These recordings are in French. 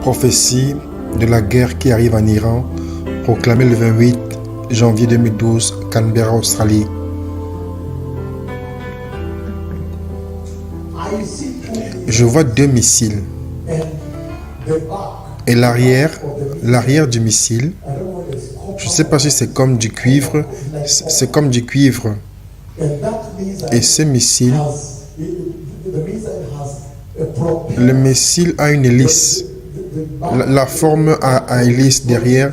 prophétie de la guerre qui arrive en Iran, proclamée le 28 janvier 2012, Canberra, Australie. Je vois 2 missiles. Et l'arrière du missile, je ne sais pas si c'est comme du cuivre, c'est comme du cuivre. Et ce missile, le missile a une hélice. La forme a hélice derrière.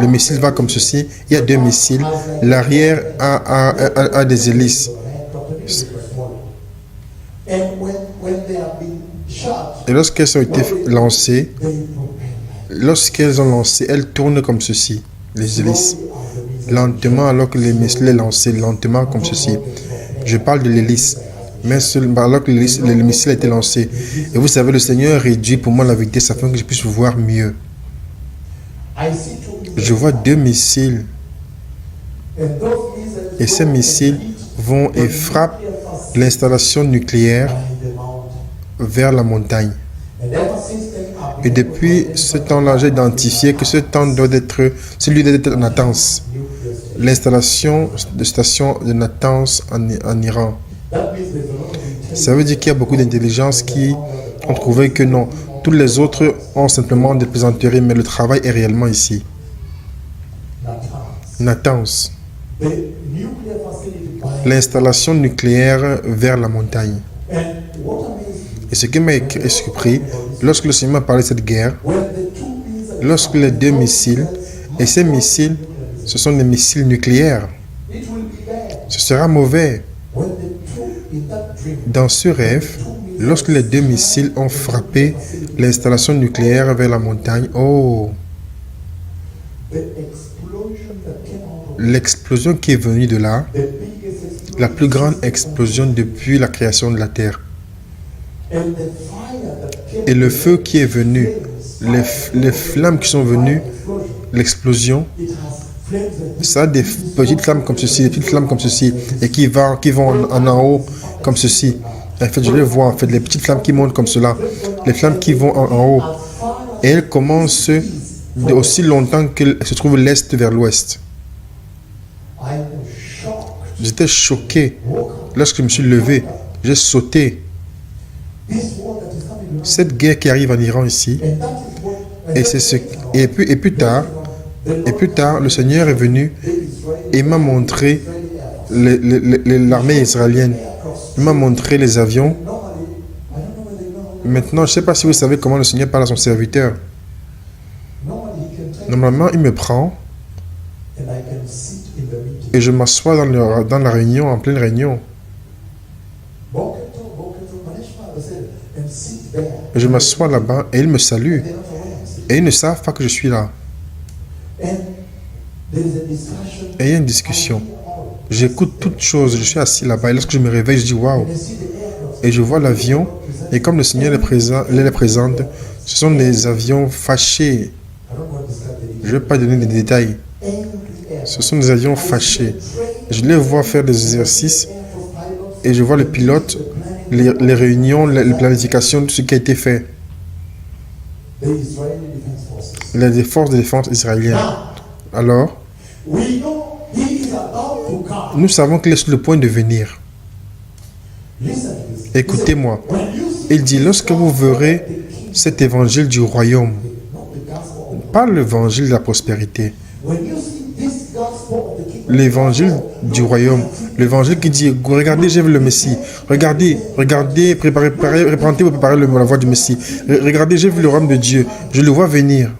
Le missile va comme ceci. Il y a 2 missiles. L'arrière a des hélices. Et lorsqu'elles ont été lancées, elles tournent comme ceci, les hélices. Lentement, alors que le missile est lancé, lentement comme ceci. Je parle de l'hélice. Mais alors que le missile a été lancé. Et vous savez, le Seigneur réduit pour moi la vitesse afin que je puisse voir mieux. Je vois 2 missiles. Et ces missiles vont et frappent l'installation nucléaire vers la montagne. Et depuis ce temps-là, j'ai identifié que ce temps doit être celui d'être en Natanz. L'installation de station de Natanz en Iran. Ça veut dire qu'il y a beaucoup d'intelligence qui ont trouvé que non. Tous les autres ont simplement des plaisanteries, mais le travail est réellement ici. Natanz. L'installation nucléaire vers la montagne. Et ce qui m'a surpris, lorsque le Seigneur m'a parlé de cette guerre, lorsque les 2 missiles, et ces missiles, ce sont des missiles nucléaires, ce sera mauvais. Dans ce rêve, lorsque les 2 missiles ont frappé l'installation nucléaire vers la montagne, oh, l'explosion qui est venue de là, la plus grande explosion depuis la création de la Terre. Et le feu qui est venu, les flammes qui sont venues, l'explosion, ça a des petites flammes comme ceci, des petites flammes comme ceci, et qui vont en haut comme ceci. En fait, je les vois, en fait, les petites flammes qui montent comme cela, les flammes qui vont en haut. Et elles commencent aussi longtemps qu'elles se trouvent l'est vers l'ouest. J'étais choqué. Lorsque je me suis levé, j'ai sauté. Cette guerre qui arrive en Iran ici, et plus tard, le Seigneur est venu et m'a montré l'armée israélienne. Il m'a montré les avions. Maintenant, je ne sais pas si vous savez comment le Seigneur parle à son serviteur. Normalement, il me prend et je m'assois dans la réunion, en pleine réunion. Et je m'assois là-bas et ils me saluent. Et ils ne savent pas que je suis là. Et il y a une discussion. J'écoute toutes choses. Je suis assis là-bas. Et lorsque je me réveille, je dis waouh. Et je vois l'avion. Et comme le Seigneur les présente, ce sont des avions fâchés. Je ne vais pas donner des détails. Ce sont des avions fâchés. Je les vois faire des exercices. Et je vois le pilote, les réunions, les planifications, tout ce qui a été fait. Les forces de défense israéliennes. Alors, nous savons qu'il est sur le point de venir. Écoutez-moi. Il dit, lorsque vous verrez cet évangile du royaume, pas l'évangile de la prospérité, l'évangile du royaume, l'évangile qui dit, regardez, j'ai vu le Messie, regardez, repentez-vous, préparez la voie du Messie, regardez, j'ai vu le royaume de Dieu, je le vois venir,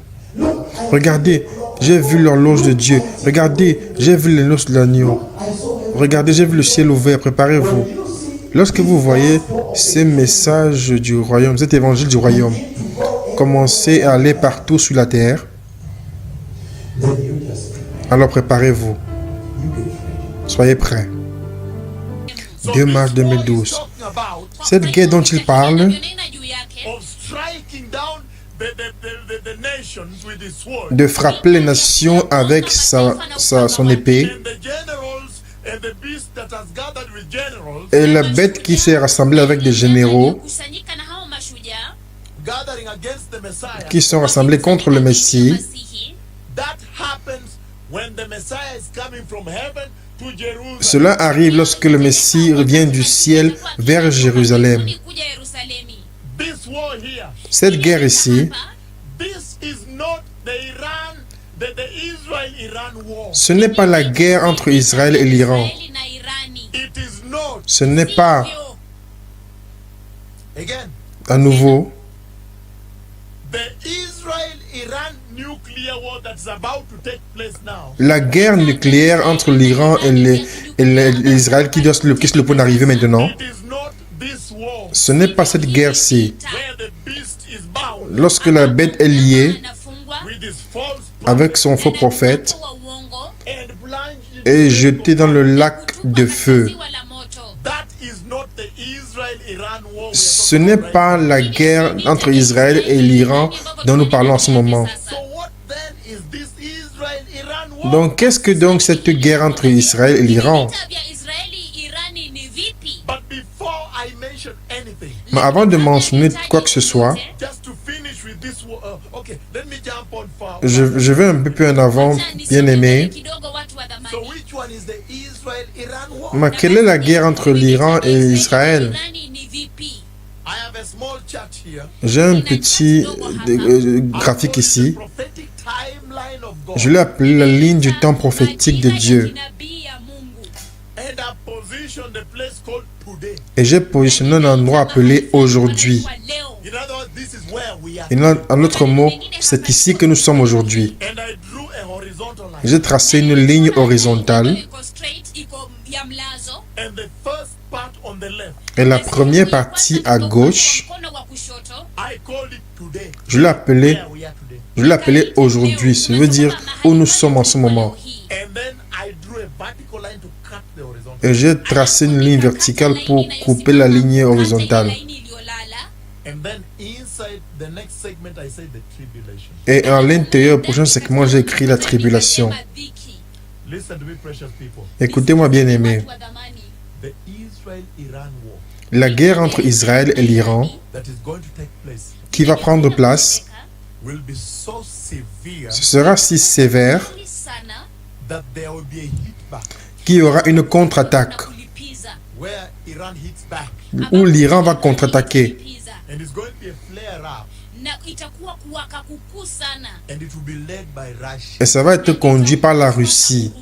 regardez, j'ai vu l'horloge de Dieu, regardez, j'ai vu les noces de l'agneau, regardez, j'ai vu le ciel ouvert, préparez-vous. Lorsque vous voyez ces messages du royaume, cet évangile du royaume, commencer à aller partout sur la terre, alors préparez-vous. Soyez prêts. 2 mars 2012. Cette guerre dont il parle, de frapper les nations avec son épée, et la bête qui s'est rassemblée avec des généraux, gathering against the Messiah, qui sont rassemblés contre le Messie. that happens when the Messiah is coming from heaven to Jerusalem. Cela arrive lorsque le Messie revient du ciel vers Jérusalem. This war here, Cette guerre ici, this is not the Iran, the Israel-Iran war. ce n'est pas la guerre entre Israël et l'Iran. It is not. Ce n'est pas, Again, à nouveau, the Israel-Iran nuclear war that's about to take place now. la guerre nucléaire entre l'Iran et l'Israël qui est le point d'arriver maintenant. It is not this war Ce n'est pas cette guerre-ci. where the beast is bound Lorsque la bête est liée with his false prophet avec son faux prophète and plunged et jetée dans le lac de feu. that is not the Israel-Iran war. Ce n'est pas la guerre entre Israël et l'Iran dont nous parlons en ce moment. So what then is this Israel-Iran war? Donc, qu'est-ce que donc cette guerre entre Israël et l'Iran? But before I mention anything, Mais avant de mentionner quoi que ce soit, just to finish with this war, okay, let me jump on far. je vais un peu plus en avant, bien aimé. So which one is the Israel-Iran war? Mais quelle est la guerre entre l'Iran et Israël? I have a small chart here. J'ai un petit graphique ici. Prophetic timeline of God. Je l'ai appelé la ligne du temps prophétique de Dieu. And I position the place called today. Et j'ai positionné un endroit appelé aujourd'hui. In other words, this is where we are. Et en autre mot, c'est ici que nous sommes aujourd'hui. And I drew a horizontal line. J'ai tracé une ligne horizontale. And the first part on the left, Et la première partie à gauche, I called it today. je l'ai appelée Where we are today. Je l'ai appelé aujourd'hui. Ça veut dire où nous sommes en ce moment. And then I drew a vertical line to cut the horizontal. Et j'ai tracé une ligne verticale pour couper la ligne horizontale. And then inside the next segment, I said the tribulation. Et à l'intérieur, au prochain segment, j'ai écrit la tribulation. Listen to me, precious people. Écoutez-moi, bien aimé. The Israel-Iran war La guerre entre Israël et l'Iran, that is going to take place qui va prendre place, will be so severe ce sera si sévère that there will be a hit back qu'il y aura une contre-attaque, where Iran hits back, où l'Iran va contre-attaquer. and it's going to be a flare up, and it will be led by Russia. Et ça va être conduit par la Russie.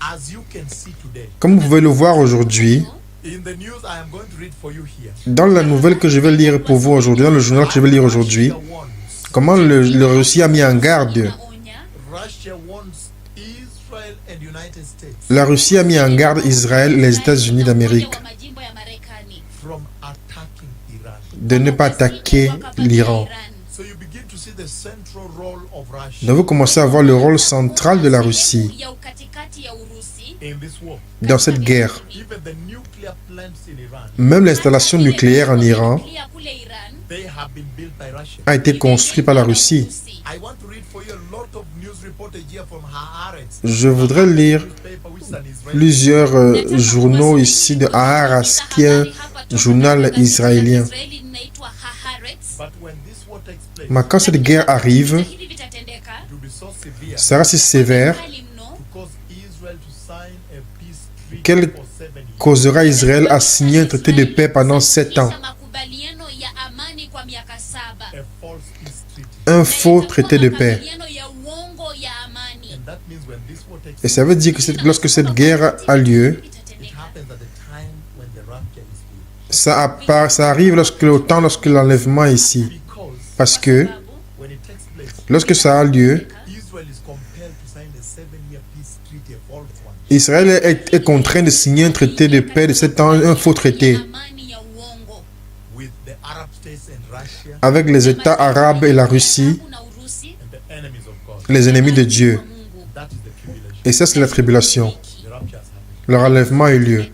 As you can see today, Comme vous pouvez le voir aujourd'hui, in the news I am going to read for you here, dans la nouvelle que je vais lire pour vous aujourd'hui, dans le journal que je vais lire aujourd'hui, Russia warns. comment le Russie a mis en garde. Russia warns Israel and United States La Russie a mis en garde Israël et les États-Unis d'Amérique from attacking Iran. de ne pas attaquer l'Iran. So you begin to see the central role of Russia Donc vous commencez à voir le rôle central de la Russie in this war. dans cette guerre. Even the nuclear plants in Iran, Même l'installation nucléaire en Iran they have been built by Russia. a été construite par la Russie. I want to read for you a lot of news reportage here from Haaretz, Je voudrais lire newspaper which is an Israeli. plusieurs journaux ici de Haaretz, qui est un journal israélien. But when this war takes place, Mais quand cette guerre arrive, it will be so severe ça sera si sévère to cause Israel to sign a peace treaty qu'elle for 7 years. causera Israël à signer un traité de paix pendant 7 ans. A false peace treaty. Un faux traité de paix. And that means when this war takes Et ça veut dire que lorsque cette guerre a lieu, it happens at the time when the rapture is here. ça arrive lorsque l'enlèvement est ici. Because Parce que when it takes place, lorsque ça a lieu, Israel is compelled to sign a 7-year peace treaty, a false one. Israël est contraint de signer un traité de paix de 7 ans, un faux traité, With the Arab states and Russia avec les États arabes et la Russie, and the enemies of God. les ennemis de Dieu. That is the tribulation. Et ça, c'est la tribulation. The rapture has happened. Le relèvement a eu lieu.